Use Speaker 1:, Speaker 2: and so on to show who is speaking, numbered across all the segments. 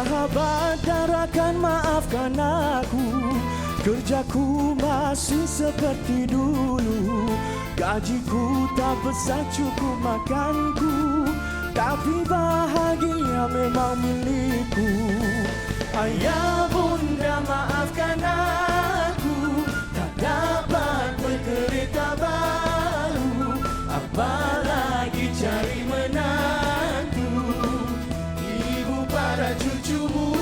Speaker 1: Sahabat dan rakan, maafkan aku. Kerjaku masih seperti dulu. Gajiku tak besar cukup makanku, tapi bahagia memang milikku. Ayah bunda maafkan aku, tak dapat berkereta baru, apalagi cari menantu. Ibu pada cucumu,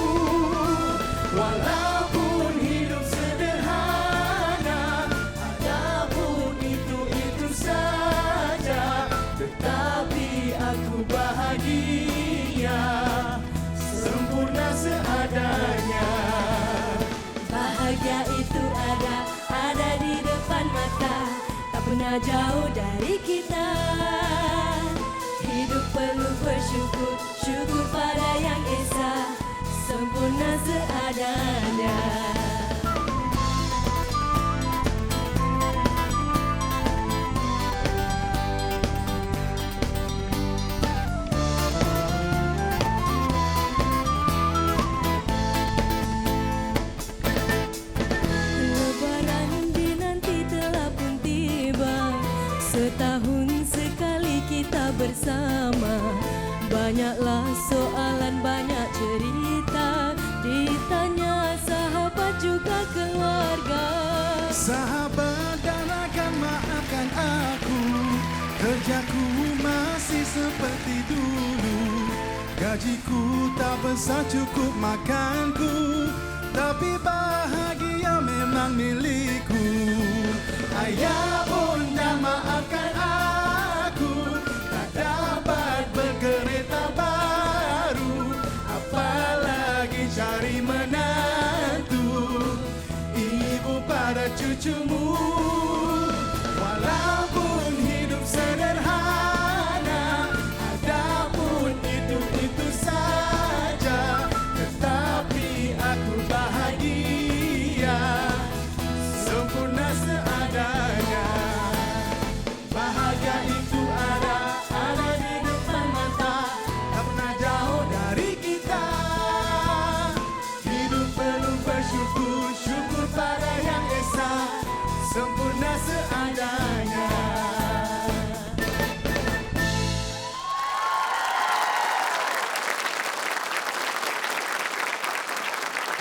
Speaker 1: walaupun hidup sederhana, adapun itu saja, tetapi aku bahagia, sempurna seadanya.
Speaker 2: Bahagia itu ada di depan mata, tak pernah jauh dari kita. Hidup perlu bersyukur, syukur pada yang esa, sempurna seadanya. Setahun sekali kita bersama, banyaklah soalan, banyak cerita, ditanya sahabat juga keluarga.
Speaker 3: Sahabat dan rakan, maafkan aku. Kerjaku masih seperti dulu. Gajiku tak besar cukup makanku, tapi bahagia memang milikku. Ayah bunda maafkan aku, tak dapat berkereta baru, apalagi cari menantu. Ibu pada cucumu, walaupun hidup sederhana, adapun itu saja, tetapi aku bahagia, sempurna seadanya. Bahagia itu ada di depan mata, tak pernah jauh dari kita. Hidup penuh bersyukur, syukur pada yang esa, sempurna seadanya.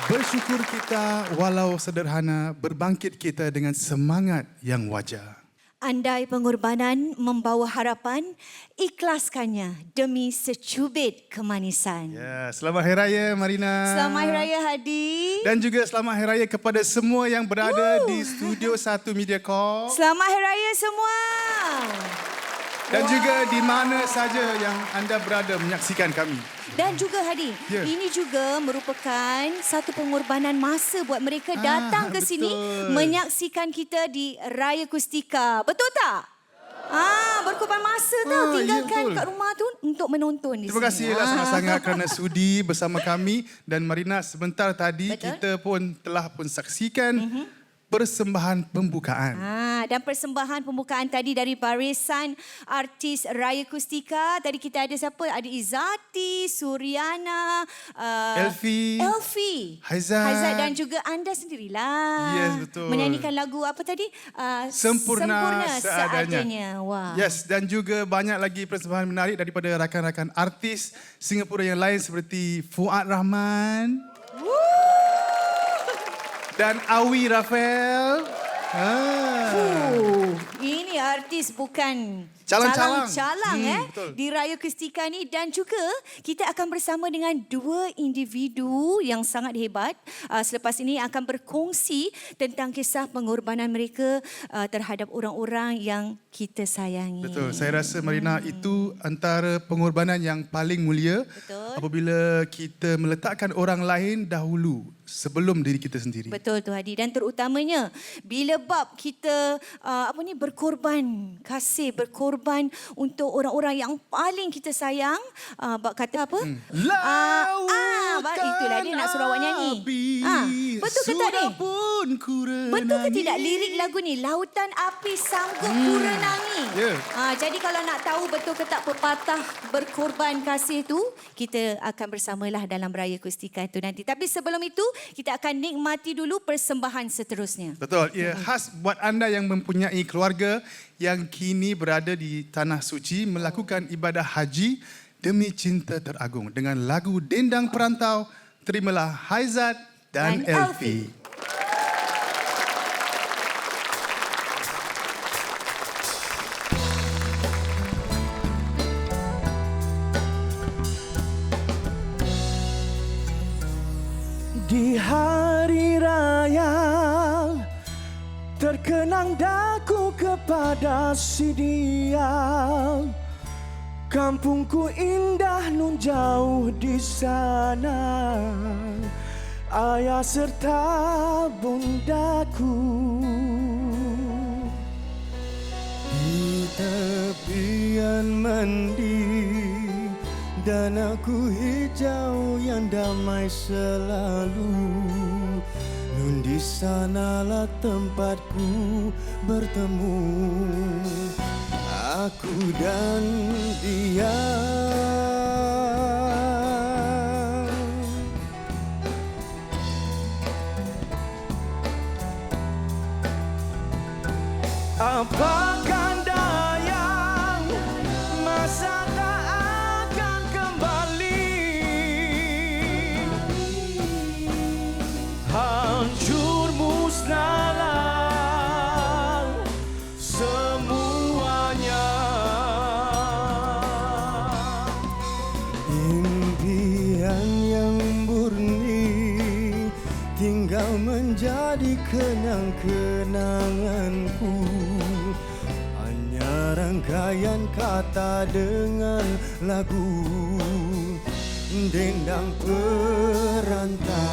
Speaker 3: Bersyukur kita walau sederhana, berbangkit kita dengan semangat yang wajar.
Speaker 4: Andai pengorbanan membawa harapan, ikhlaskannya demi secubit kemanisan.
Speaker 3: Ya, selamat Hari Raya Marina.
Speaker 4: Selamat Hari Raya Hadi.
Speaker 3: Dan juga selamat Hari Raya kepada semua yang berada di Studio 1 Mediacorp.
Speaker 4: Selamat Hari Raya semua.
Speaker 3: Dan juga di mana saja yang anda berada menyaksikan kami.
Speaker 4: Dan juga Hadi, ini juga merupakan satu pengorbanan masa buat mereka datang ke sini menyaksikan kita di Raya Kustika. Betul tak? Berkorban masa tau, tinggalkan kat rumah tu untuk menonton di
Speaker 3: Terima
Speaker 4: sini.
Speaker 3: kasih sangat-sangat kerana sudi bersama kami. Dan Marina, sebentar tadi kita pun telah saksikan persembahan pembukaan.
Speaker 4: Dan persembahan pembukaan tadi dari barisan artis Raya Kustika. Tadi kita ada siapa? Ada Izzati, Suryana,
Speaker 3: Elfi, Haizat
Speaker 4: dan juga anda sendirilah.
Speaker 3: Yes, betul.
Speaker 4: Menyanyikan lagu apa tadi?
Speaker 3: Sempurna seadanya.
Speaker 4: Wah.
Speaker 3: Yes, dan juga banyak lagi persembahan menarik daripada rakan-rakan artis Singapura yang lain seperti Fuad Rahman dan Awi Rafael.
Speaker 4: Ini artis bukan
Speaker 3: calang-calang
Speaker 4: di Raya Kustika ni. Dan juga kita akan bersama dengan dua individu yang sangat hebat. Selepas ini akan berkongsi tentang kisah pengorbanan mereka terhadap orang-orang yang kita sayangi.
Speaker 3: Betul, saya rasa Marina itu antara pengorbanan yang paling mulia.
Speaker 4: Betul.
Speaker 3: Apabila kita meletakkan orang lain dahulu sebelum diri kita sendiri.
Speaker 4: Betul tu Hadi, dan terutamanya bila bab kita berkorban, kasih berkorban untuk orang-orang yang paling kita sayang, bab kata apa?
Speaker 3: Laut
Speaker 4: itulah dia nak suruh awak nyanyi. Betul ke tak ni? Betul ke tidak lirik lagu ni? Lautan api sanggup ku renangi. Jadi kalau nak tahu betul ke tak pepatah berkorban kasih tu, kita akan bersamalah dalam Raya Kustika itu nanti. Tapi sebelum itu, kita akan nikmati dulu persembahan seterusnya.
Speaker 3: Betul. Ia khas buat anda yang mempunyai keluarga yang kini berada di Tanah Suci melakukan ibadah haji demi cinta teragung dengan lagu Dendang Perantau. Terimalah Haizat dan Elfie.
Speaker 1: Di hari raya terkenang daku kepada si dia. Kampungku indah nun jauh di sana. Ayah serta bundaku di tepian mandi. Danaku hijau yang damai selalu. Nun di sanalah tempatku bertemu. Aku dan dia. Apakah daya masa tak akan kembali. Hancur musnahlah semuanya. Impian yang murni tinggal menjadi kenang-kenanganku. Hanya rangkaian kata dengan lagu Dendang Perantau.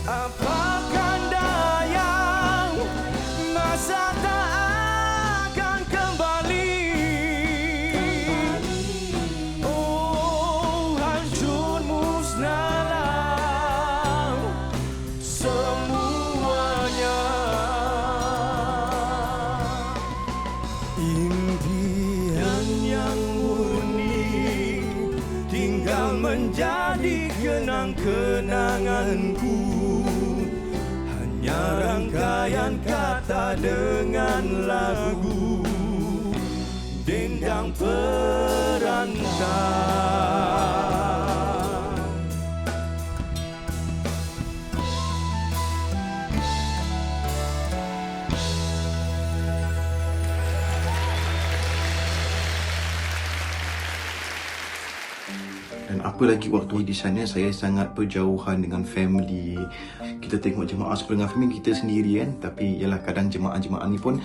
Speaker 1: Apakah daya masa tak akan kembali. Oh, hancur musnahlah semuanya. Impian yang murni tinggal menjadi kenang-kenanganku. Hanya rangkaian kata dengan lagu Dendang Perantau.
Speaker 5: Dan apa lagi waktu di sana saya sangat berjauhan dengan family. Kita tengok jemaah seperti dengan family kita sendiri kan. Tapi ialah kadang jemaah-jemaah ni pun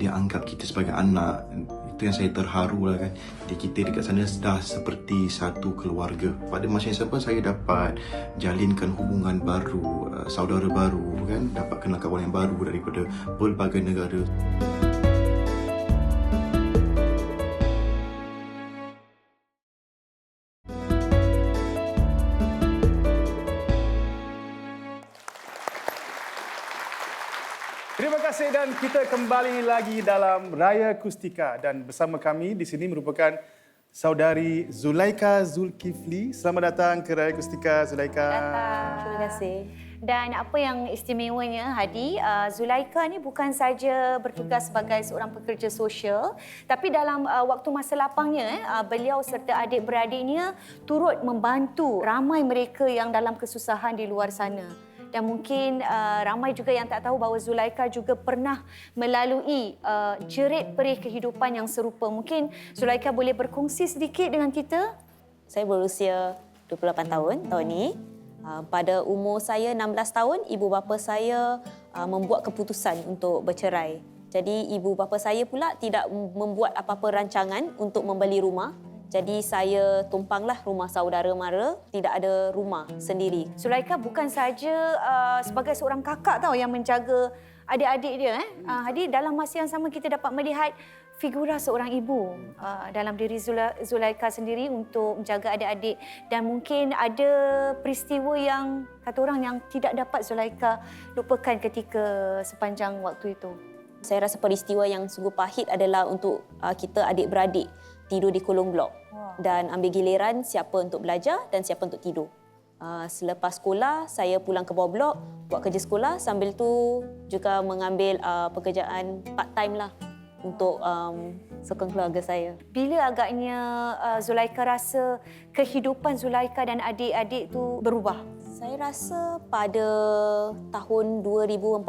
Speaker 5: dia anggap kita sebagai anak. Itu yang saya terharu lah kan. Jadi kita dekat sana dah seperti satu keluarga. Pada masa yang sama saya dapat jalinkan hubungan baru, saudara baru kan. Dapat kenal kawan yang baru daripada pelbagai negara.
Speaker 3: Terima kasih dan kita kembali lagi dalam Raya Kustika dan bersama kami di sini merupakan saudari Zulaika Zulkifli. Selamat datang ke Raya Kustika, Zulaika.
Speaker 4: Terima kasih. Dan apa yang istimewanya, Hadi, Zulaika ni bukan saja bertugas sebagai seorang pekerja sosial, tapi dalam waktu masa lapangnya, beliau serta adik-beradiknya turut membantu ramai mereka yang dalam kesusahan di luar sana. Dan mungkin ramai juga yang tak tahu bahawa Zulaika juga pernah melalui jerit perih kehidupan yang serupa. Mungkin Zulaika boleh berkongsi sedikit dengan kita?
Speaker 2: Saya berusia 28 tahun tahun ini. Pada umur saya 16 tahun, ibu bapa saya membuat keputusan untuk bercerai. Jadi ibu bapa saya pula tidak membuat apa-apa rancangan untuk membeli rumah. Jadi saya tumpanglah rumah saudara mara, tidak ada rumah sendiri.
Speaker 4: Zulaika bukan saja sebagai seorang kakak tahu yang menjaga adik-adik dia. Jadi dalam masa yang sama kita dapat melihat figura seorang ibu dalam diri Zulaikha sendiri untuk menjaga adik-adik, dan mungkin ada peristiwa yang kata orang yang tidak dapat Zulaikha lupakan ketika sepanjang waktu itu.
Speaker 2: Saya rasa peristiwa yang sungguh pahit adalah untuk kita adik-beradik tidur di kolong blok dan ambil giliran siapa untuk belajar dan siapa untuk tidur. Selepas sekolah, saya pulang ke bawah blok, buat kerja sekolah. Sambil tu juga mengambil pekerjaan part-time lah untuk sokong keluarga saya.
Speaker 4: Bila agaknya Zulaikha rasa kehidupan Zulaikha dan adik-adik tu berubah?
Speaker 2: Saya rasa pada tahun 2014,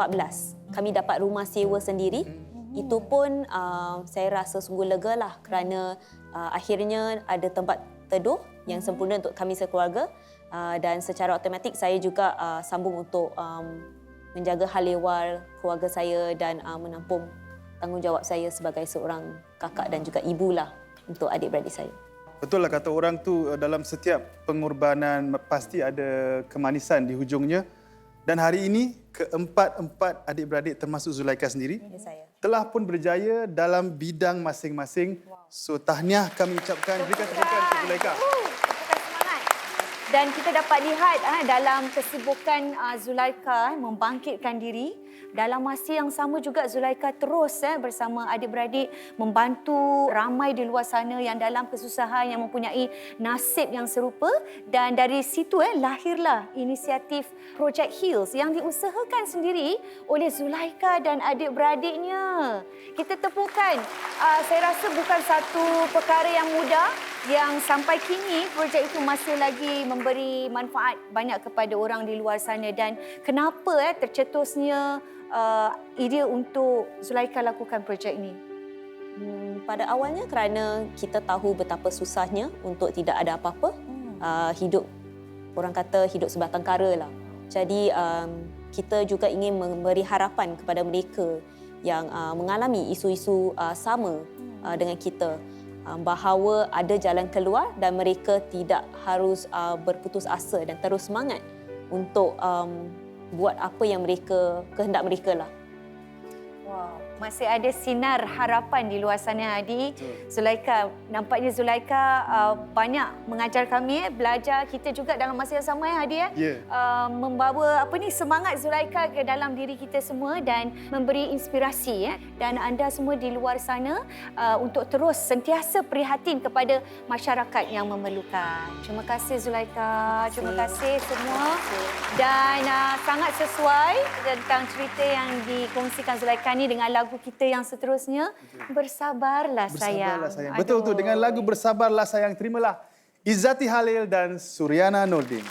Speaker 2: kami dapat rumah sewa sendiri. Itu pun saya rasa sungguh lega lah kerana akhirnya ada tempat teduh yang sempurna untuk kami sekeluarga. Dan secara automatik saya juga sambung untuk menjaga hal ehwal keluarga saya dan menampung tanggungjawab saya sebagai seorang kakak dan juga ibu lah untuk adik-beradik saya.
Speaker 3: Betul lah kata orang tu, dalam setiap pengorbanan pasti ada kemanisan di hujungnya. Dan hari ini keempat-empat adik-beradik termasuk Zulaikha sendiri telah pun berjaya dalam bidang masing-masing. So tahniah kami ucapkan, berikan tepukan untuk Zulaikha.
Speaker 4: Dan kita dapat lihat dalam kesibukan Zulaikha membangkitkan diri. Dalam masa yang sama juga Zulaikha terus bersama adik-beradik membantu ramai di luar sana yang dalam kesusahan, yang mempunyai nasib yang serupa. Dan dari situ lahirlah inisiatif Project Heals yang diusahakan sendiri oleh Zulaikha dan adik-beradiknya. Kita tepukan. Saya rasa bukan satu perkara yang mudah, yang sampai kini projek itu masih lagi memberi manfaat banyak kepada orang di luar sana. Dan kenapa tercetusnya idea untuk Zulaikha lakukan projek ini?
Speaker 2: Pada awalnya kerana kita tahu betapa susahnya untuk tidak ada apa-apa. Hidup, orang kata hidup sebatang kara lah. Jadi kita juga ingin memberi harapan kepada mereka yang mengalami isu-isu sama dengan kita, bahawa ada jalan keluar dan mereka tidak harus berputus asa dan terus semangat untuk buat apa yang kehendak mereka lah.
Speaker 4: Wow, masih ada sinar harapan di luar sana, Hadi. Zulaikha, nampaknya Zulaikha banyak mengajar kami, belajar kita juga dalam masa yang sama, Hadi. Membawa semangat Zulaikha ke dalam diri kita semua dan memberi inspirasi. Dan anda semua di luar sana untuk terus sentiasa prihatin kepada masyarakat yang memerlukan. Terima kasih Zulaikha, terima kasih semua. Dan sangat sesuai tentang cerita yang dikongsikan Zulaikha ni dengan lagu kita yang seterusnya, Bersabarlah Sayang.
Speaker 3: Bersabarlah Sayang. Betul tu, dengan lagu Bersabarlah Sayang terimalah Izzati Halil dan Suryana Nordin.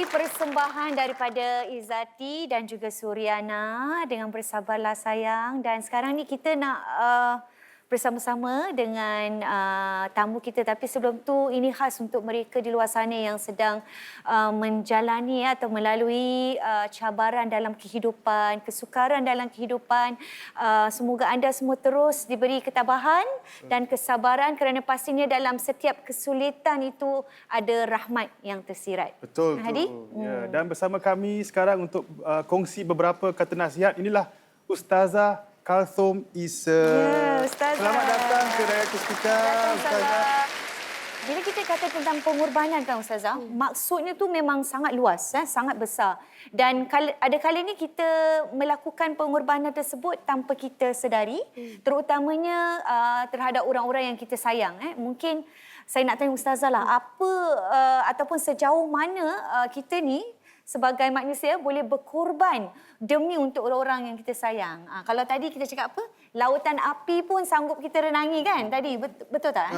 Speaker 4: sekali persembahan daripada Izzati dan juga Suriana dengan Bersabarlah Sayang. Dan sekarang ni kita nak bersama-sama dengan tamu kita. Tapi sebelum tu ini khas untuk mereka di luar sana yang sedang menjalani atau melalui cabaran dalam kehidupan, kesukaran dalam kehidupan. Semoga anda semua terus diberi ketabahan dan kesabaran kerana pastinya dalam setiap kesulitan itu ada rahmat yang tersirat.
Speaker 3: Betul.
Speaker 4: Hadi?
Speaker 3: Ya, dan bersama kami sekarang untuk kongsi beberapa kata nasihat, inilah Ustazah Kalthum Isa.
Speaker 4: Ya, Ustazah.
Speaker 3: Selamat datang ke Raya Kustika, Ustazah.
Speaker 4: Bila kita kata tentang pengorbanan kan Ustazah, maksudnya tu memang sangat luas, sangat besar. Dan ada kalanya kita melakukan pengorbanan tersebut tanpa kita sedari, terutamanya terhadap orang-orang yang kita sayang. Mungkin saya nak tanya Ustazah lah, apa ataupun sejauh mana kita ni sebagai manusia boleh berkorban demi untuk orang-orang yang kita sayang. Kalau tadi kita cakap apa? Lautan api pun sanggup kita renangi kan tadi. Betul tak?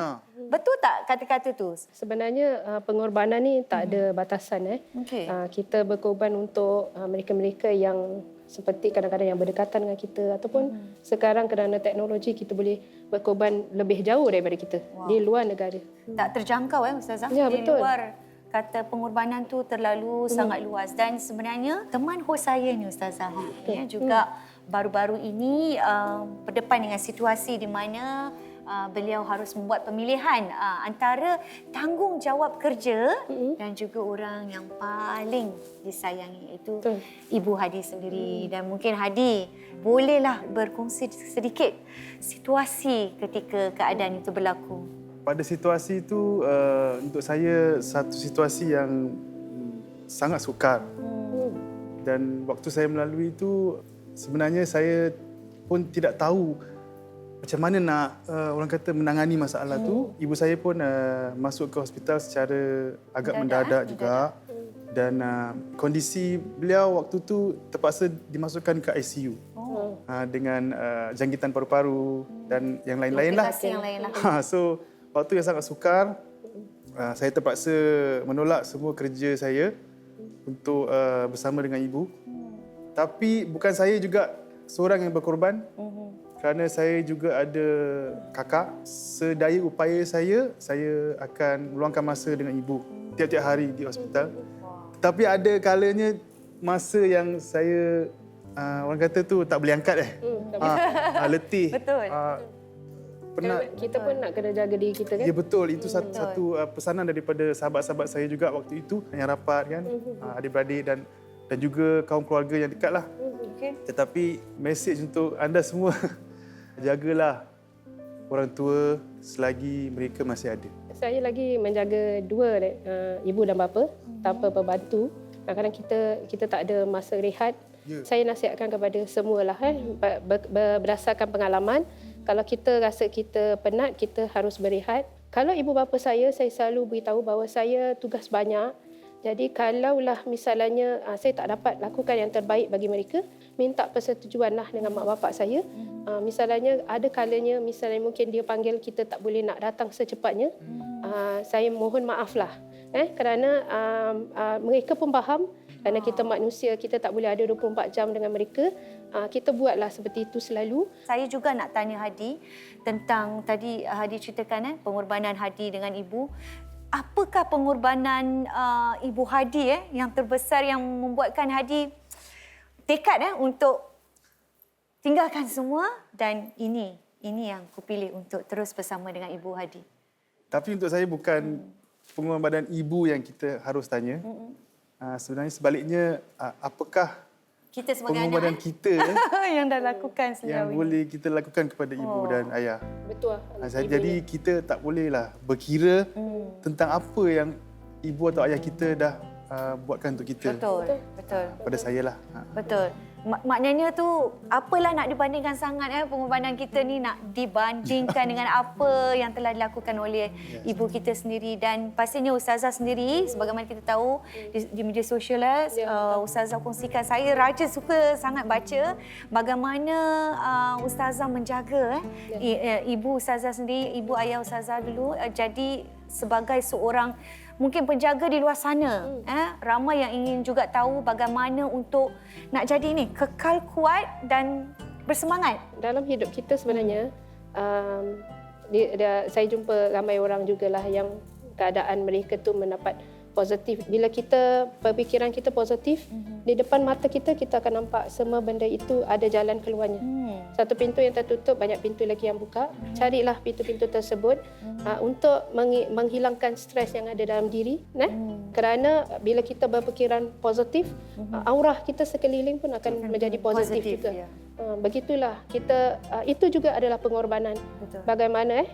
Speaker 4: Betul tak kata-kata tu?
Speaker 6: Sebenarnya pengorbanan ni tak ada batasan.
Speaker 4: Okey.
Speaker 6: Kita berkorban untuk mereka-mereka yang seperti kadang-kadang yang berdekatan dengan kita ataupun sekarang kerana teknologi kita boleh berkorban lebih jauh daripada kita di luar negara.
Speaker 4: Tak terjangkau Ustazah?
Speaker 6: Ya,
Speaker 4: Di
Speaker 6: betul.
Speaker 4: luar kata pengorbanan tu terlalu sangat luas. Dan sebenarnya teman hos saya ni Ustazah juga baru-baru ini berdepan dengan situasi di mana beliau harus membuat pemilihan antara tanggungjawab kerja dan juga orang yang paling disayangi, iaitu Ibu Hadi sendiri. Dan mungkin Hadi bolehlah berkongsi sedikit situasi ketika keadaan itu berlaku.
Speaker 3: Pada situasi itu, untuk saya satu situasi yang sangat sukar. Dan waktu saya melalui itu, sebenarnya saya pun tidak tahu macam mana nak orang kata menangani masalah tu. Ibu saya pun masuk ke hospital secara agak mendadak juga. Dan kondisi beliau waktu tu terpaksa dimasukkan ke ICU. Dengan jangkitan paru-paru dan yang lain-lain lah.
Speaker 4: Komplikasi yang lain lah.
Speaker 3: So, waktu yang sangat sukar, saya terpaksa menolak semua kerja saya untuk bersama dengan ibu. Tapi bukan saya juga seorang yang berkorban, kerana saya juga ada kakak. Sedaya upaya saya akan meluangkan masa dengan ibu tiap-tiap hari di hospital. Tapi ada kalanya masa yang saya, orang kata tu tak boleh angkat letih.
Speaker 4: Betul.
Speaker 6: Kita pun nak kena jaga diri kita kan.
Speaker 3: Ya betul, itu satu pesanan daripada sahabat-sahabat saya juga waktu itu yang rapat kan, adik-beradik dan juga kaum keluarga yang dekat lah. Tetapi mesej untuk anda semua, jagalah orang tua selagi mereka masih ada.
Speaker 6: Saya lagi menjaga dua ibu dan bapa tanpa pembantu. Kadang-kadang kita tak ada masa rehat. Saya nasihatkan kepada semualah berdasarkan pengalaman. Kalau kita rasa kita penat, kita harus berehat. Kalau ibu bapa saya selalu beritahu bahawa saya tugas banyak. Jadi kalaulah misalnya saya tak dapat lakukan yang terbaik bagi mereka, minta persetujuanlah dengan mak bapak saya. Misalnya ada kalanya misalnya mungkin dia panggil kita tak boleh nak datang secepatnya. Saya mohon maaflah. Kerana mereka pun faham. Kerana kita manusia, kita tak boleh ada 24 jam dengan mereka. Kita buatlah seperti itu selalu.
Speaker 4: Saya juga nak tanya Hadi tentang tadi Hadi ceritakan pengorbanan Hadi dengan ibu. Apakah pengorbanan Ibu Hadi yang terbesar yang membuatkan Hadi tekad untuk tinggalkan semua dan ini yang kupilih untuk terus bersama dengan Ibu Hadi.
Speaker 3: Tapi untuk saya bukan pengorbanan ibu yang kita harus tanya. Sebenarnya sebaliknya, apakah
Speaker 4: Kita sebagai
Speaker 3: pengorbanan
Speaker 4: anak
Speaker 3: kita
Speaker 4: yang dah lakukan sejauh
Speaker 3: yang
Speaker 4: ini.
Speaker 3: boleh kita lakukan kepada ibu dan ayah.
Speaker 6: Betul.
Speaker 3: Jadi kita tak bolehlah berkira tentang apa yang ibu atau ayah kita dah buatkan untuk kita.
Speaker 4: Betul.
Speaker 3: Pada saya lah.
Speaker 4: Betul. Maknanya tu apalah nak dibandingkan sangat pengorbanan kita ni nak dibandingkan dengan apa yang telah dilakukan oleh ibu kita sendiri. Dan pastinya Ustazah sendiri sebagaimana kita tahu di media sosial Ustazah kongsikan, saya raja suka sangat baca bagaimana Ustazah menjaga ibu Ustazah sendiri, ibu ayah Ustazah dulu jadi sebagai seorang mungkin penjaga di luar sana, ramai yang ingin juga tahu bagaimana untuk nak jadi ni kekal kuat dan bersemangat.
Speaker 6: Dalam hidup kita sebenarnya, saya jumpa ramai orang jugalah yang keadaan mereka tu mendapat positif. Bila kita, pemikiran kita positif, di depan mata kita, kita akan nampak semua benda itu ada jalan keluarnya. Satu pintu yang tertutup, banyak pintu lagi yang buka. Carilah pintu-pintu tersebut untuk menghilangkan stres yang ada dalam diri. Kerana bila kita berfikiran positif, aurah kita sekeliling pun akan menjadi positif juga.
Speaker 4: Ya.
Speaker 6: Begitulah kita, itu juga adalah pengorbanan.
Speaker 4: Betul.
Speaker 6: Bagaimana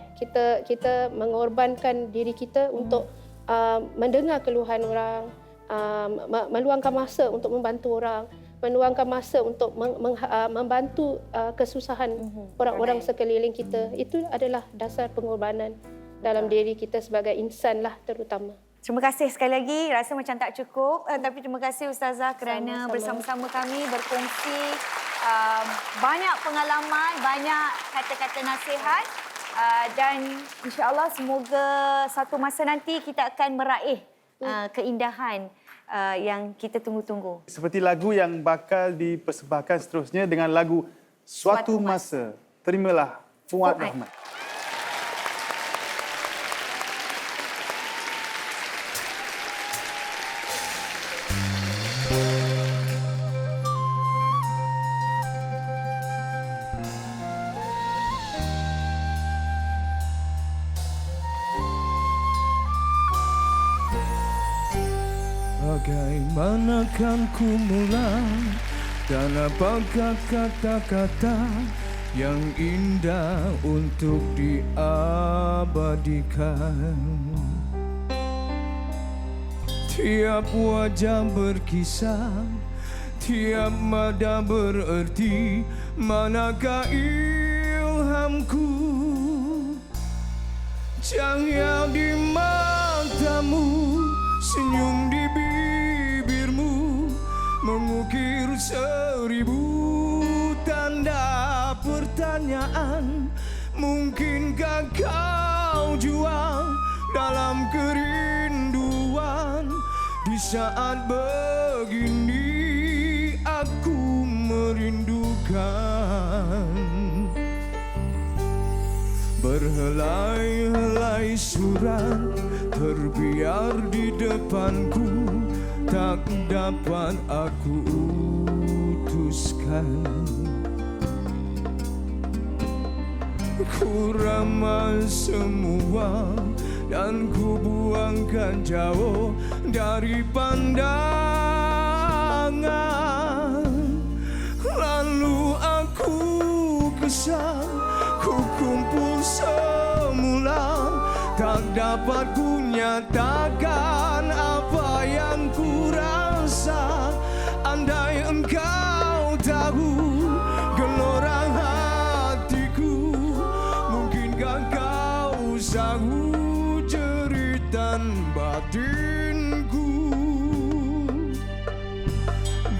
Speaker 6: kita mengorbankan diri kita untuk mendengar keluhan orang, meluangkan masa untuk membantu orang, meluangkan masa untuk membantu kesusahan orang-orang sekeliling kita. Itu adalah dasar pengorbanan dalam diri kita sebagai insan lah terutama.
Speaker 4: Terima kasih sekali lagi. Rasa macam tak cukup. Tapi terima kasih Ustazah kerana bersama-sama kami berkongsi banyak pengalaman, banyak kata-kata nasihat. Dan insya-Allah semoga satu masa nanti kita akan meraih keindahan yang kita tunggu-tunggu.
Speaker 3: Seperti lagu yang bakal dipersembahkan seterusnya dengan lagu Suatu Masa. Terimalah Fuad Rahman.
Speaker 1: Bagaimanakah ku mulai dan apakah kata-kata yang indah untuk diabadikan? Tiap wajah berkisah, tiap mada bererti. Manakah ilhamku? Cahaya di matamu, senyum di bibirmu, mengukir 1000 tanda pertanyaan. Mungkinkah kau jual dalam kerinduan? Di saat begini aku merindukan. Berhelai-helai surat terbiar di depanku, tak dapat aku utuskan. Ku ramal semua dan ku buangkan jauh dari pandangan. Lalu aku kesal, ku kumpul semula, tak dapat ku nyatakan apa yang ku rasa. Andai engkau tahu gelora hatiku, mungkinkah kau sanggup jeritan batinku.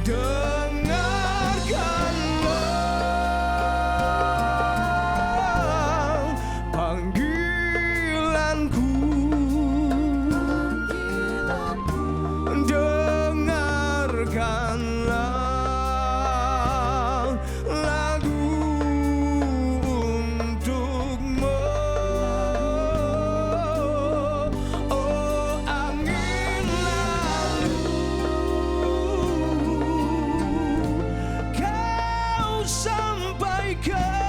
Speaker 1: Dengarkanlah panggilanku, dengarkanlah lagu untukmu. Oh angin lalu, kau sampaikan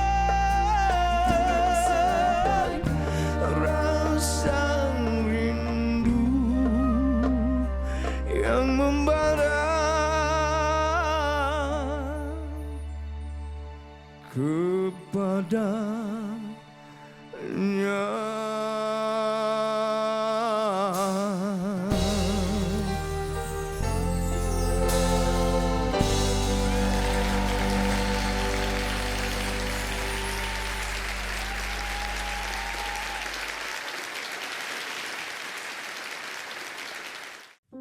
Speaker 1: rasa rindu yang membara kepadanya.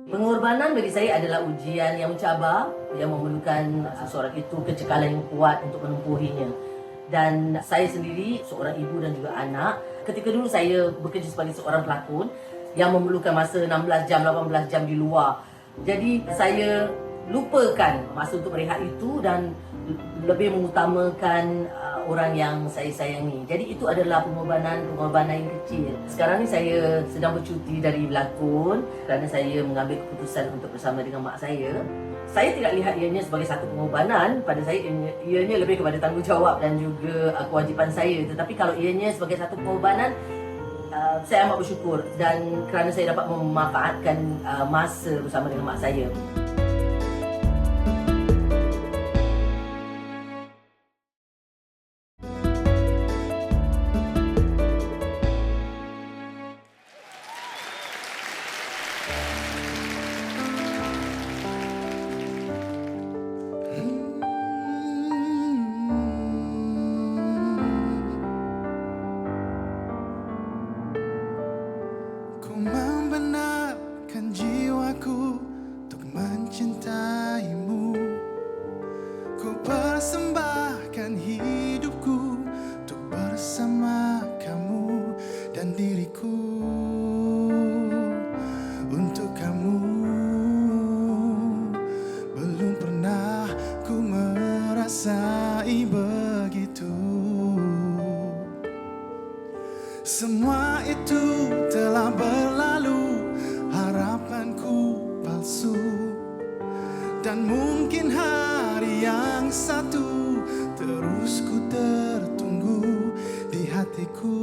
Speaker 7: Pengorbanan bagi saya adalah ujian yang mencabar, yang memerlukan seseorang itu kecekalan yang kuat untuk menempuhinya. Dan saya sendiri, seorang ibu dan juga anak, ketika dulu saya bekerja sebagai seorang pelakon, yang memerlukan masa 16 jam, 18 jam di luar. Jadi saya lupakan masa untuk berehat itu dan lebih mengutamakan orang yang saya sayangi. Jadi itu adalah pengorbanan yang kecil. Sekarang ni saya sedang bercuti dari berlakon kerana saya mengambil keputusan untuk bersama dengan mak saya. Saya tidak lihat ianya sebagai satu pengorbanan. Pada saya ianya lebih kepada tanggungjawab dan juga kewajipan saya. Tetapi kalau ianya sebagai satu pengorbanan, saya amat bersyukur dan kerana saya dapat memanfaatkan masa bersama dengan mak saya.
Speaker 1: Ku membenarkan jiwaku untuk mencintaimu. Ku persembahkan hidupku untuk bersama kamu dan diriku untuk kamu. Belum pernah ku merasai begitu. Semua itu telah berlalu, harapanku palsu. Dan mungkin hari yang satu terus ku tertunggu di hatiku.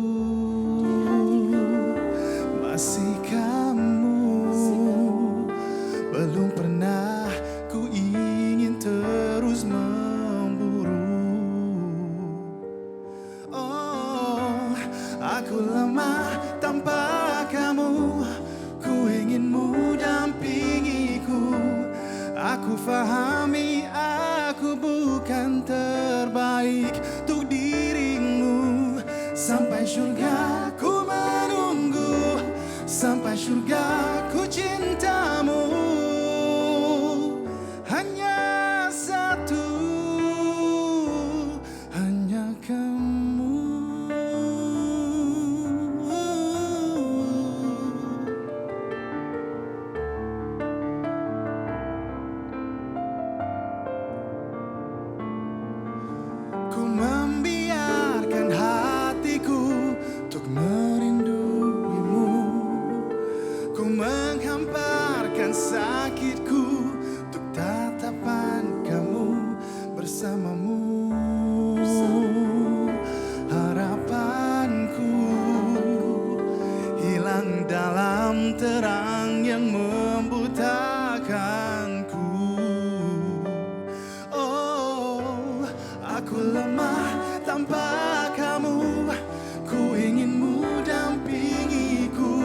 Speaker 1: Masih kamu, belum pernah ku ingin terus memburu. Oh, aku lemah tanpa kamu, ku inginmu dampingiku. Aku fahami aku bukan terbaik untuk dirimu. Sampai syurga ku menunggu, sampai syurga ku cintamu. Hanya satu, hanya kamu. Ku membiarkan hatiku untuk merinduimu. Ku menghamparkan sakitku untuk tatapan kamu bersamamu. Harapanku hilang dalam terang yang membutakanku. Oh, aku lemah tanpa kamu, ku inginmu dampingiku.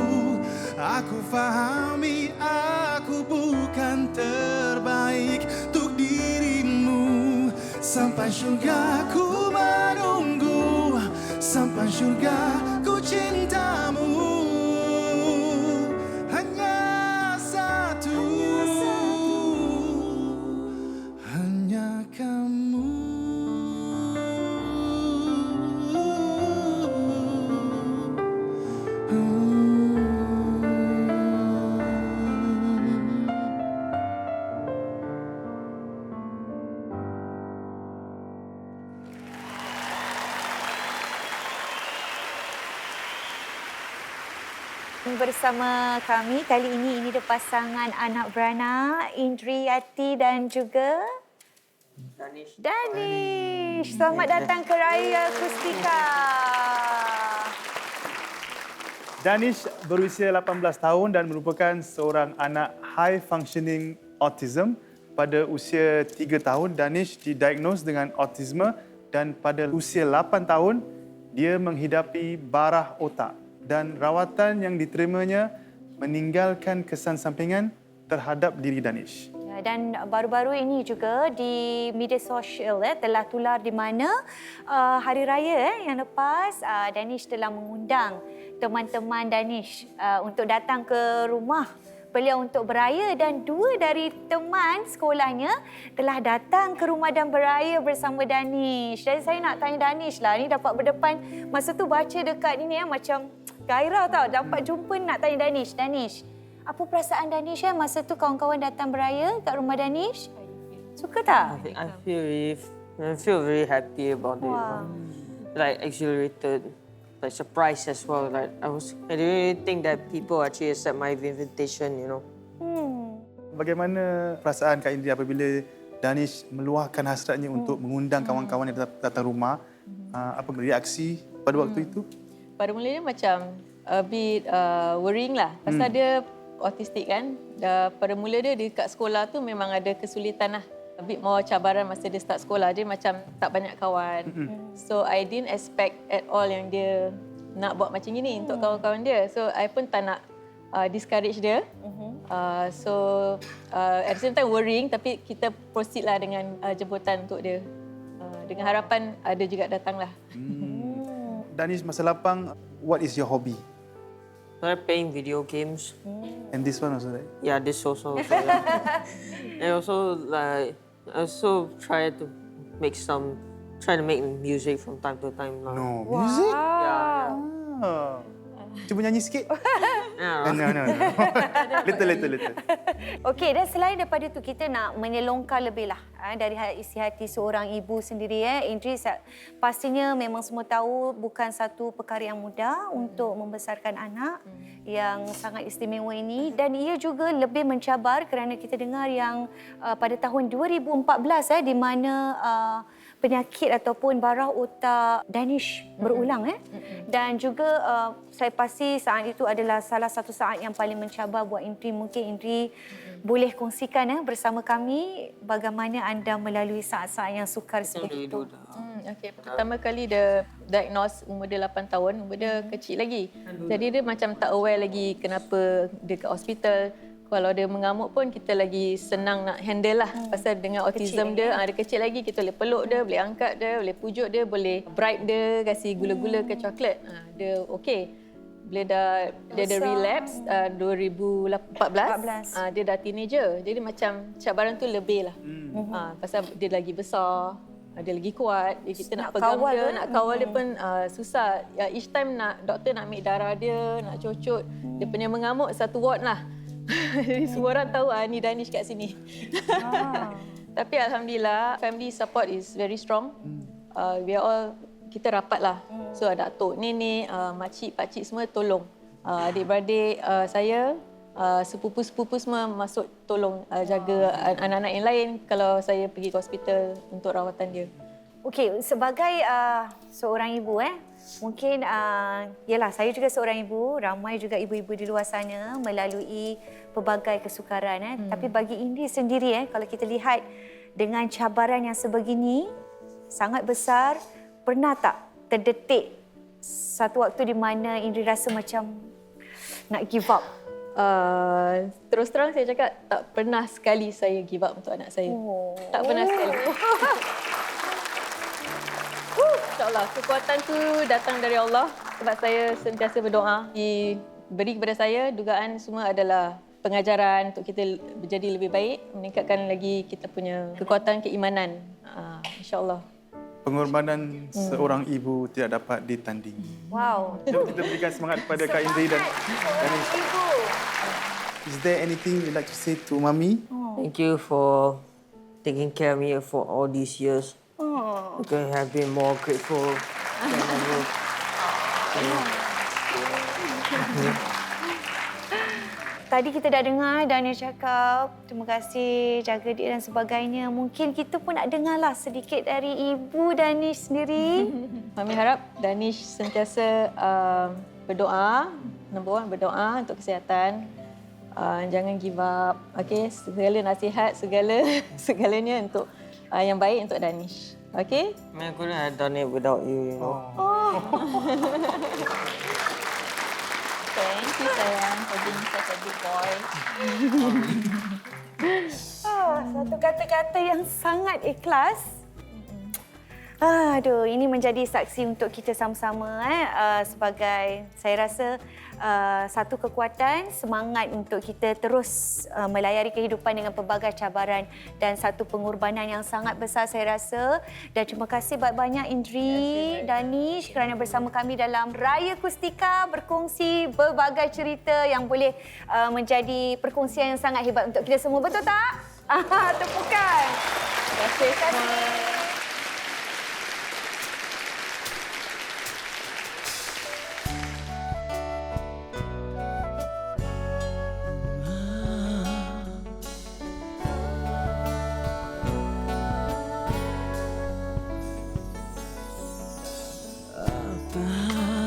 Speaker 1: Aku fahami aku bukan terbaik untuk dirimu. Sampai syurga ku menunggu, sampai syurga ku cintamu. Hanya satu, hanya kamu.
Speaker 4: Bersama kami kali ini dia pasangan anak beranak Indriyati dan juga Danish. Selamat datang ke Raya Kustika.
Speaker 3: Danish berusia 18 tahun dan merupakan seorang anak high functioning autism. Pada usia 3 tahun, Danish didiagnos dengan autisme dan pada usia 8 tahun, dia menghidapi barah otak dan rawatan yang diterimanya meninggalkan kesan sampingan terhadap diri Danish.
Speaker 4: Dan baru-baru ini juga di media sosial telah tular di mana hari raya yang lepas Danish telah mengundang teman-teman Danish untuk datang ke rumah beliau untuk beraya dan 2 dari teman sekolahnya telah datang ke rumah dan beraya bersama Danish. Dan saya nak tanya Danish lah, ni dapat berdepan masa tu baca dekat ini macam gairah tau dapat jumpa nak tanya Danish. Danish, apa perasaan Danish masa tu kawan-kawan datang beraya kat rumah Danish? Suka tak?
Speaker 8: I feel very happy about it.
Speaker 4: Wow.
Speaker 8: Like exhilarated, like surprised as well. Like I didn't really think that people actually accept my invitation.
Speaker 3: Bagaimana perasaan Kak Indri apabila Danish meluahkan hasratnya untuk mengundang kawan-kawan yang datang rumah? Apa reaksi pada waktu itu?
Speaker 9: Pada mulanya macam a bit worrying lah. Pasal dia autistik kan. Pada mula dia dekat sekolah tu memang ada kesulitan lah. A bit more cabaran masa dia start sekolah. Dia macam tak banyak kawan. So I didn't expect at all yang dia nak buat macam ni untuk kawan-kawan dia. So I pun tak nak discourage dia. At the same time worrying, tapi kita proceed lah dengan jemputan untuk dia. Dengan harapan ada juga datang lah.
Speaker 3: Danish, masa lapang, what is your hobby?
Speaker 8: I like playing video games.
Speaker 3: And this one also, right?
Speaker 8: Yeah, this also. Yeah. And also like I also try to make music from time to time now.
Speaker 3: No, music?
Speaker 8: Yeah.
Speaker 3: Cuba nyanyi sikit.
Speaker 8: Yeah.
Speaker 3: No. Little.
Speaker 4: Okey, dan selain daripada tu kita nak menyelongkar lebih lah dari isi hati seorang ibu sendiri. Indri, pastinya memang semua tahu bukan satu perkara yang mudah untuk membesarkan anak yang sangat istimewa ini, dan ia juga lebih mencabar kerana kita dengar yang pada tahun 2014 di mana penyakit ataupun barah otak Danish berulang dan juga saya pasti saat itu adalah salah satu saat yang paling mencabar buat Indri. Mungkin Indri boleh kongsikan bersama kami bagaimana anda melalui saat-saat yang sukar seperti itu.
Speaker 9: Okay. Pertama kali dia diagnose umur dia 8 tahun, umur dia kecil lagi. Jadi dia macam tak aware lagi kenapa dia ke hospital. Kalau dia mengamuk pun kita lagi senang nak handle lah. Pasal dengan autism dia kecil lagi, kita boleh peluk dia, boleh angkat dia, boleh pujuk dia, boleh bribe dia, kasih gula-gula ke coklat. Dia okey. Bila dia ada relapse 2014, dia dah teenager. Jadi macam cabaran tu lebih lah. Pasal dia lagi besar, dia lagi kuat. Kita nak pegang dia, nak kawal dia pun susah. Each time doktor nak ambil darah dia, nak cucut. Dia punya mengamuk satu ward lah. Jadi semua orang tahu ni Danish kat sini. Tapi alhamdulillah family support is very strong. We are all, kita rapat lah. So ada atuk, nenek, makcik, pakcik semua tolong. Adik-beradik saya, sepupu-sepupu semua masuk tolong jaga anak-anak yang lain kalau saya pergi ke hospital untuk rawatan dia.
Speaker 4: Okey, sebagai seorang ibu mungkin yalah saya juga seorang ibu, ramai juga ibu-ibu di luar sana melalui pelbagai kesukaran tapi bagi Indri sendiri kalau kita lihat dengan cabaran yang sebegini sangat besar, pernah tak terdetik satu waktu di mana Indri rasa macam nak give up?
Speaker 9: Terus terang saya cakap tak pernah sekali saya give up untuk anak saya. Tak pernah sekali. InsyaAllah, kekuatan tu datang dari Allah sebab saya sentiasa berdoa. Diberi kepada saya dugaan semua adalah pengajaran untuk kita menjadi lebih baik, meningkatkan lagi kita punya kekuatan keimanan. InsyaAllah.
Speaker 3: Pengorbanan seorang ibu tidak dapat ditandingi.
Speaker 4: Wow.
Speaker 3: Jom kita berikan semangat kepada Kak Indri dan Danish. Is there anything you'd like to say to Mami?
Speaker 8: Thank you for taking care of me for all these years. I could have been more grateful than ever.
Speaker 4: Tadi kita dah dengar Danish cakap terima kasih, jaga dia dan sebagainya. Mungkin kita pun nak dengarlah sedikit dari ibu Danish sendiri.
Speaker 9: Mami harap Danish sentiasa berdoa. Nombor 1, berdoa untuk kesihatan. Jangan give up. Okay? Segala nasihat, segalanya untuk yang baik untuk Danish. Okay?
Speaker 8: I couldn't have done it without you, you know.
Speaker 9: Thank you, sayang, for being such a good boy.
Speaker 4: Satu kata-kata yang sangat ikhlas. Aduh, ini menjadi saksi untuk kita sama-sama sebagai saya rasa satu kekuatan, semangat untuk kita terus melayari kehidupan dengan pelbagai cabaran dan satu pengorbanan yang sangat besar saya rasa. Dan terima kasih banyak-banyak Indri, Danish kerana bersama kami dalam Raya Kustika berkongsi berbagai cerita yang boleh menjadi perkongsian yang sangat hebat untuk kita semua. Betul tak? Tepukan. Terima kasih.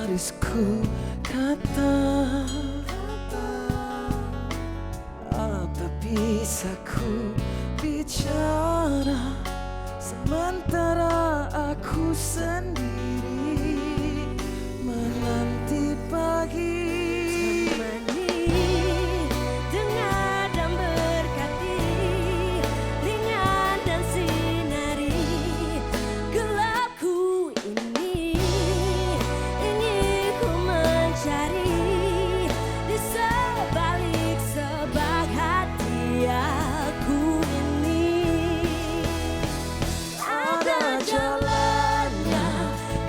Speaker 1: Harisku kata, apa bisa ku bicara sementara aku sendiri menanti pagi.
Speaker 10: Temani, dengar dan berkati, ringan dan sinari gelapku ini. Ingin ku mencari di sebalik sebab hati aku ini. Ada jalannya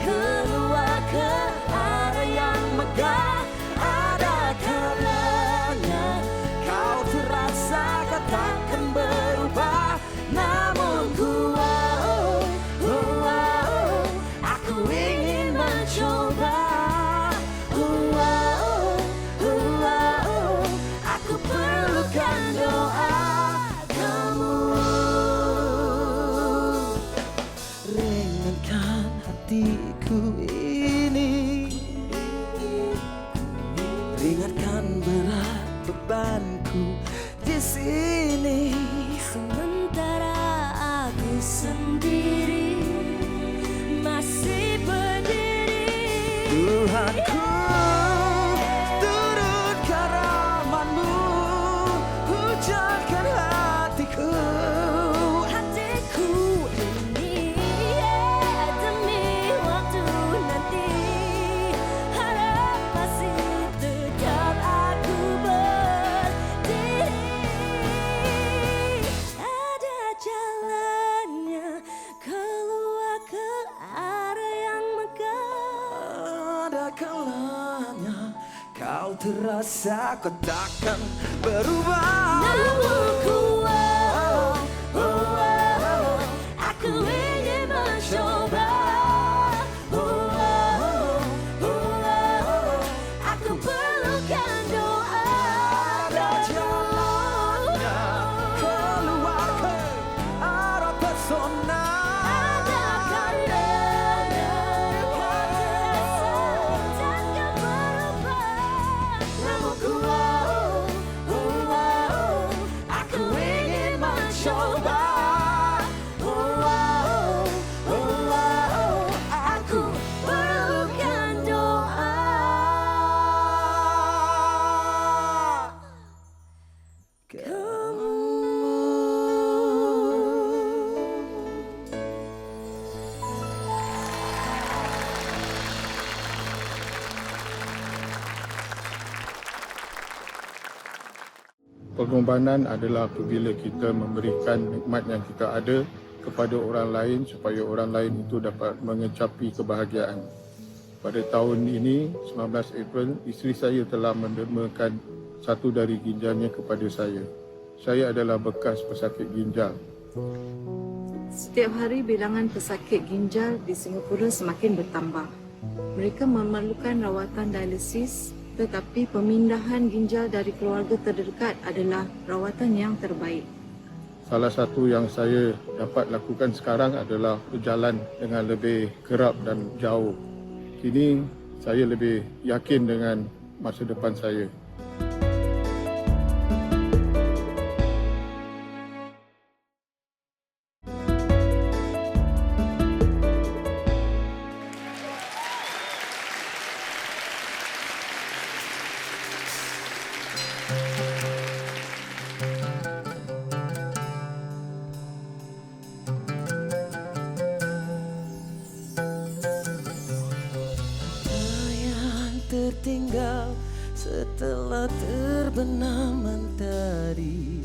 Speaker 10: keluar ke arah yang megah.
Speaker 1: Ada kalanya kau terasa kau takkan berubah, namun aku ingin mencoba. Aku perlukan doa kamu. Ringankan hatiku ini, ringankan berat bebanku di sini.
Speaker 10: Sementara aku sendiri masih berdiri.
Speaker 1: Tuhanku, turunkan rahmat-Mu, hujankan hatiku.
Speaker 10: Hatiku ini demi waktu nanti, harap masih tetap aku berdiri. Ada jalannya keluar ke arah yang megah.
Speaker 1: Ada kalanya kau terasa kau takkan berubah.
Speaker 10: Namun aku ingin mencoba. Aku perlukan doa.
Speaker 1: Ada jalannya keluar ke arah pesona.
Speaker 10: Ada karenanya kau terasa takkan berubah. Namun
Speaker 1: Aku ingin mencoba.
Speaker 10: aku perlukan doa.
Speaker 11: Pengorbanan adalah apabila kita memberikan nikmat yang kita ada kepada orang lain supaya orang lain itu dapat mengecapi kebahagiaan. Pada tahun ini, 19 April, isteri saya telah mendermakan satu dari ginjalnya kepada saya. Saya adalah bekas pesakit ginjal.
Speaker 12: Setiap hari bilangan pesakit ginjal di Singapura semakin bertambah. Mereka memerlukan rawatan dialisis, tetapi pemindahan ginjal dari keluarga terdekat adalah rawatan yang terbaik.
Speaker 11: Salah satu yang saya dapat lakukan sekarang adalah berjalan dengan lebih kerap dan jauh. Kini saya lebih yakin dengan masa depan saya.
Speaker 1: telah terbenam mentari,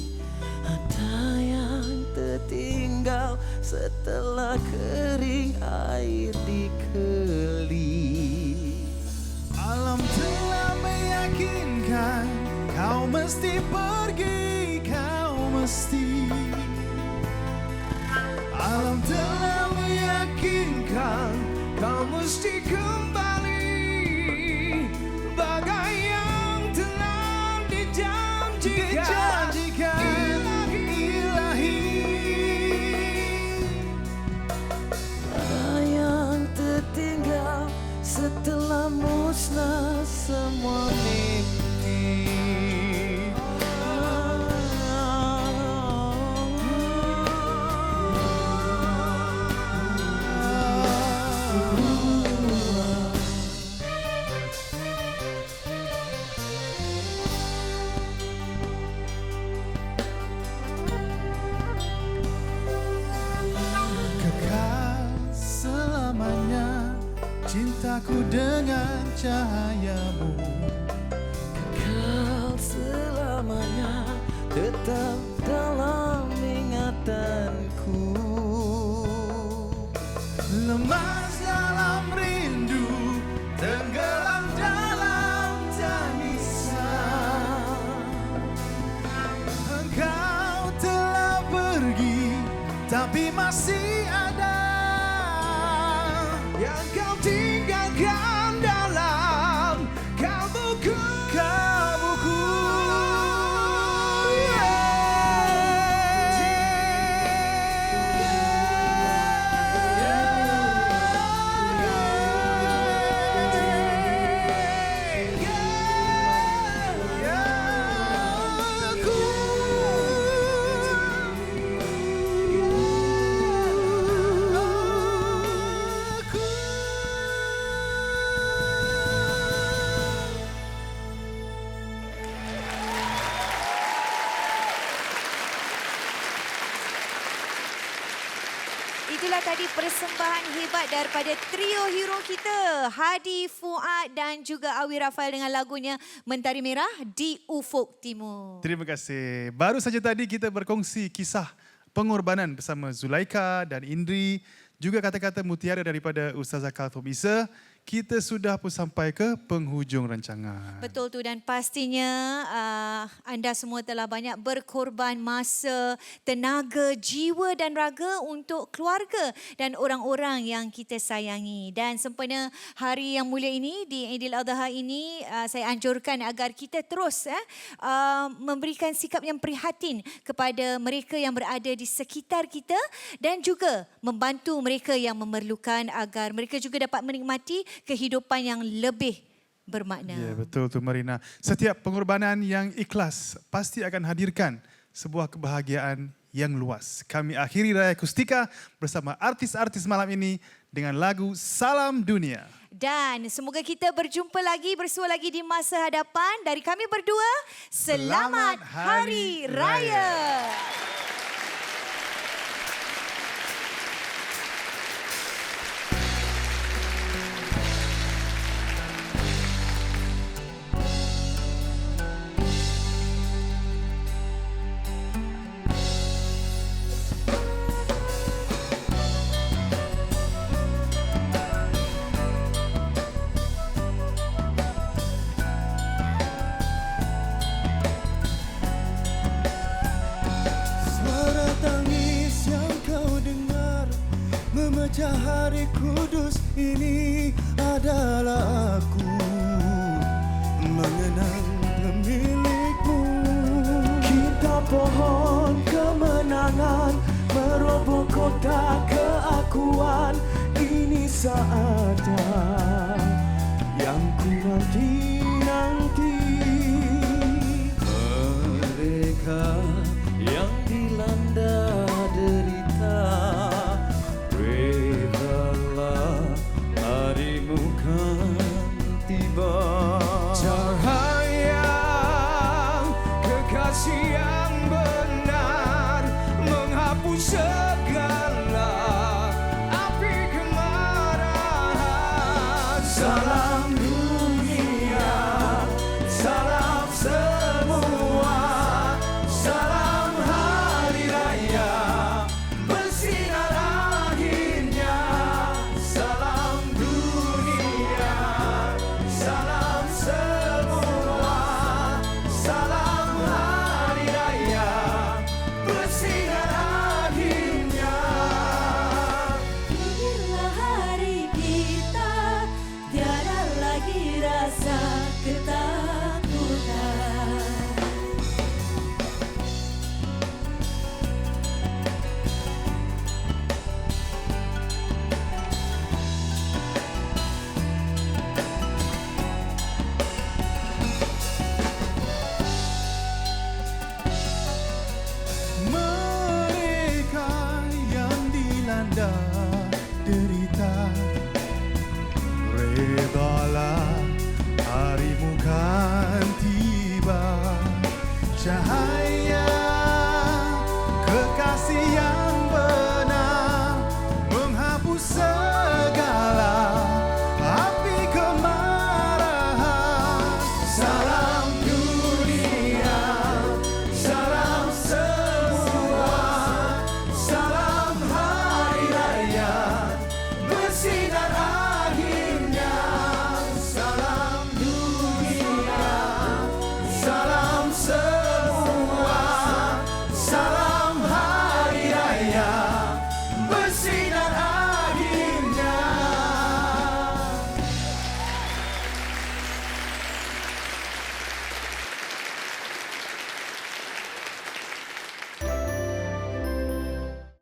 Speaker 1: ada yang tertinggal setelah kering air dikeli.
Speaker 3: Alam telah meyakinkan kau mesti pergi, kau mesti. Alam telah meyakinkan kau mesti kembali, bagai yang telah dijanjikan ilahi.
Speaker 1: Ada yang tertinggal setelah musnah semua mimpi.
Speaker 3: Kekal selamanya cintaku dengan cahayamu.
Speaker 1: Kekal selamanya tetap dalam ingatanku.
Speaker 3: Lemas dalam rindu, tenggelam dalam tangisan. Engkau telah pergi, tapi masih ada yang kau tinggalkan dalam kalbuku.
Speaker 4: Itulah tadi persembahan hebat daripada trio hero kita, Hadi, Fuad dan juga Awi Rafael dengan lagunya Mentari Merah di Ufuk Timur.
Speaker 3: Terima kasih. Baru saja tadi kita berkongsi kisah pengorbanan bersama Zulaika dan Indri, juga kata-kata mutiara daripada Ustazah Kalthum Isa. Kita sudah pun sampai ke penghujung rancangan.
Speaker 4: Betul tu, dan pastinya anda semua telah banyak berkorban masa, tenaga, jiwa dan raga untuk keluarga dan orang-orang yang kita sayangi. Dan sempena hari yang mulia ini, di Aidil Adha ini, saya anjurkan agar kita terus memberikan sikap yang prihatin kepada mereka yang berada di sekitar kita dan juga membantu mereka yang memerlukan agar mereka juga dapat menikmati kehidupan yang lebih bermakna.
Speaker 3: Ya, betul tu Marina. Setiap pengorbanan yang ikhlas pasti akan hadirkan sebuah kebahagiaan yang luas. Kami akhiri Raya Kustika bersama artis-artis malam ini dengan lagu Salam Dunia.
Speaker 4: Dan semoga kita berjumpa lagi, bersua lagi di masa hadapan. Dari kami berdua, Selamat Hari Raya.
Speaker 1: Suara tangis yang kau dengar memecah hari kudus ini adalah aku mengenang pemilikmu. Kita pohon kemenangan meroboh kota keakuan. Ini saatnya yang ku nanti-nanti. Mereka yang dilanda derita, redalah harimu kan tiba. Cahaya kekasih yang benar menghapus segala api kemarahan. Salam dunia
Speaker 3: anda derita. Redalah harimu kan tiba, cahaya